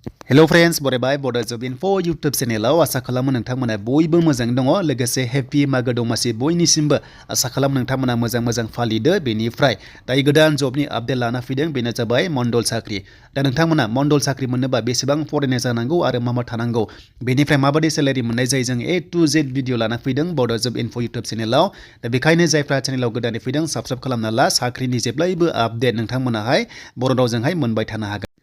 Hello friends बरायबाय बड' जब info YouTube चेनेलाव आसा खालामो नोंथांमोना बयबो मोजां दङ लोगोसे हेपि मागो दमासि बयनिसिमबो आसा खालामो नोंथांमोना मोजां फालिदो बेनिफ्राय दायो गोदान जबनि आपडेट लाना फैदों बेनो जाबाय मंडल साख्रि दा नोंथांमोना मंडल साख्रि मोननोबा बेसेबां फरायनाय जानांगौ आरो मा थानांगौ बेनिफ्राय माबादि सेलारि मोननाय जायो जों A to Z भिडिअ लाना फैदों बड' जब इनफो यूट्यूब चेनेलाव दा बेखायनो जायफ्रा चेनेलाव गोदानै फैदों साबस्क्राइब खालामना ला साख्रिनि जेब्लायबो आपडेट नोंथांमोनाहाय बर' रावजोंहाय मोनबाय थानो हागोन।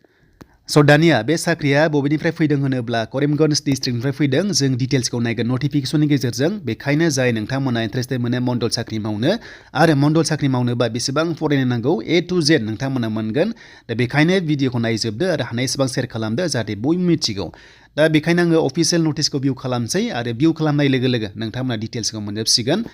दानिया बे साख्रिया बबेनिफ्राय फैदों होनोब्ला करीमगंज डिस्ट्रिक्टनिफ्राय फैदों जों डिटेल्सखौ नायगोन नटिफिकेशननि गेजेरजों बेखायनो जाय नोंथांमोना इन्टारेस्टेड मोनो मंडल साख्रि मावनो आरो मंडल साख्रि मावनोबा बेसेबां फरायनो नांगौ A to Z नोंथांमोना मोनगोन दा बेखायनो भिडिअखौ नायजोबदो आरो हानायसेबां शेयार खालामदो जाहाथे बयबो मिथिगौ दा बेखायनो आङो अफिशियेल नटिसखौ भिउ खालामसै आरो भिउ खालामनाय लोगो लोगो नोंथांमोना डिटेल्सखौ मोनजोबसिगोन।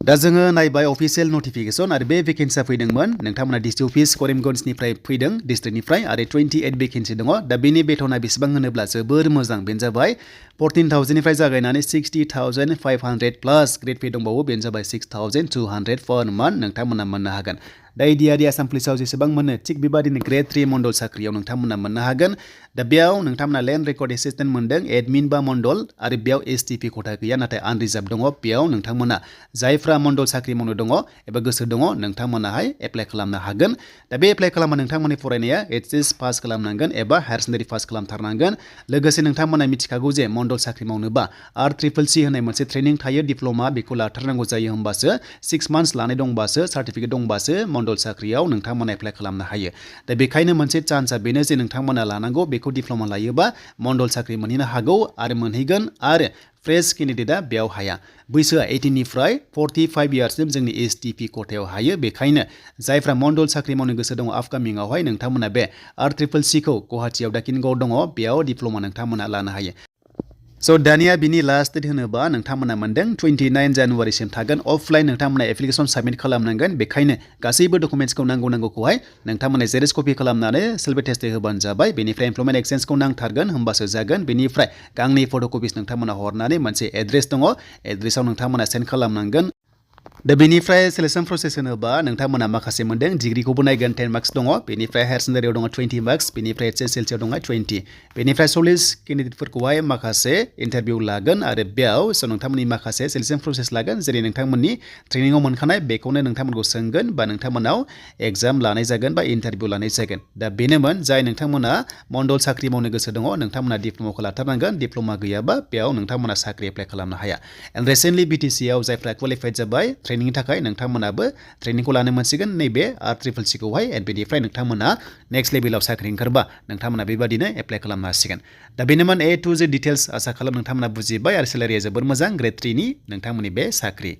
दा जोङो नायबाय अफिशियेल नटिफिकेशन आरो बे भेकेन्सिया फैदोंमोन नोंथांमोना डिस्ट्रिक्ट अफिस करीमगंजनिफ्राय फैदों डिस्ट्रिक्टनिफ्राय आरो 28 भेकेन्सि दङ दा बेनि बेथना बेसेबां होनोब्ला जोबोर मोजां बेनो जाबाय 14,000निफ्राय जागायनानै 60,500 प्लास ग्रेड पे दंबावो बेनो जाबाय 6,200 पर मान्थ नोंथांमोना मोननो हागोन। दा इडियारि आसाम पुलिसाव जेसेबां मोनो थिग बेबादिनो Gr.3 मंडल साख्रियाव नोंथांमोना मोननो हागोन। दा बेयाव नोंथांमोना लेन्ड रेकर्ड एसिस्टेन्ट मोनदों एडमिन बा मंडल आरो बेयाव STP खथा गैया नाथाय आनरिजार्भ दङ बेयाव नोंथांमोना जायफ्रा मंडल साख्रि मावनो दङ एबा गोसो दङ नोंथांमोनाहाय एप्लाइ खालामनो हागोन। दा बे एप्लाइ खालामबा नोंथांमोननि फरायनाया HS पास खालामनांगोन एबा हायार सेकेन्डारि पास खालामथारनांगोन लोगोसे नोंथांमोना मिथिखागौ जे मंडल साख्रि मावनोबा R.C होननाय मोनसे ट्रेनिं थायो डिप्ल'मा बेखौ लाथारनांगौ जायो होमबासो 6 मान्थ्स लानाय दंबासो सार्टिफिकेट दंबासो मंडल साख्रियाव नोंथांमोना एप्लाइ खालामनो हायो। दा बेखायनो मोनसे चान्सआ बेनो जे नोंथांमोना लानांगौ बेखौ डिप्ल'मा लायोबा मंडल साख्रि मोनहैनो हागौ आरो मोनहैगोन आरो फ्रेश केन्डिडेटआ बेयाव हाया बैसोआ 18निफ्राय 45 इयार्ससिम जोंनि STP खथायाव हायो बेखायनो जायफ्रा मंडल साख्रि मावनो गोसो दङ आपकामिंआवहाय नोंथांमोना बे R.C खौ गुवाहाटीयाव दाकिनगाव दङ बेयाव डिप्ल'मा नोंथांमोना लानो हायो। दानिया बिनि लास्ट डेट होनोबा नोंथांमोना मोनदों 29 जानुवारिसिम थागोन अफलाइन नोंथांमोना एप्लिकेसन साबमिट खालामनांगोन बेखायनो गासैबो डकुमेन्ट्सखौ नांगौखौहाय नोंथांमोना जेरेक्स कपि खालामनानै सेल्फ एटेस्टेड होबानो जाबाय बेनिफ्राय एमप्लयमेन्ट एक्सचेन्जखौ नांथारगोन होमबासो जागोन बेनिफ्राय गांनै फट' कपिस नोंथांमोना हरनानै मोनसे एड्रेस दङ एड्रेसाव नोंथांमोना सेन्ड खालामनांगोन। दा बेनिफ्राय सेलेक्सन प्रसेस होनोबा नोंथांमोना माखासे मोनदों डिग्रिखौबो नायगोन 10 मार्क्स दङ बेनिफ्राय हायार सेकेन्डारियाव दङ 20 मार्क्स बेनिफ्राय HSLCआव दङ 20 बेनिफ्राय 40 केन्डिडेटफोरखौहाय माखासे इन्टारभिउ लागोन आरो बेयाव नोंथांमोननि माखासे सेलेक्सन प्रसेस लागोन जेरै नोंथांमोननि ट्रेनिंआव मोनखानाय बेखौनो नोंथांमोनखौ सोंगोन बा नोंथांमोनाव एग्जाम लानाय जागोन बा इन्टारभिउ लानाय जागोन। दा बेनोमोन जाय नोंथांमोना मंडल साख्रि मावनो गोसो दङ नोंथांमोना डिप्ल'माखौ लाथारनांगोन डिप्ल'मा गैयाबा बेयाव नोंथांमोना साख्रि एप्लाइ खालामनो हाया। एन्ड रिसेन्टलि BTC आव जायफ्रा क्वालिफाइड जाबाय ट्रेनिंनि थाखाय नोंथांमोनाबो ट्रेनिंखौ लानो मोनसिगोन नैबे R.C खौहाय एन्ड बेनिफ्राय नोंथांमोना नेक्स्ट लेभेलाव साख्रि ओंखारबा नोंथांमोना बेबादिनो एप्लाइ खालामनो हासिगोन। दा बेनोमोन A to Z डिटेल्स आसा खालाम नोंथांमोना बुजिबाय आरो सेलारिया जोबोर मोजां Gr.3 नि नोंथांमोननि बे साख्रि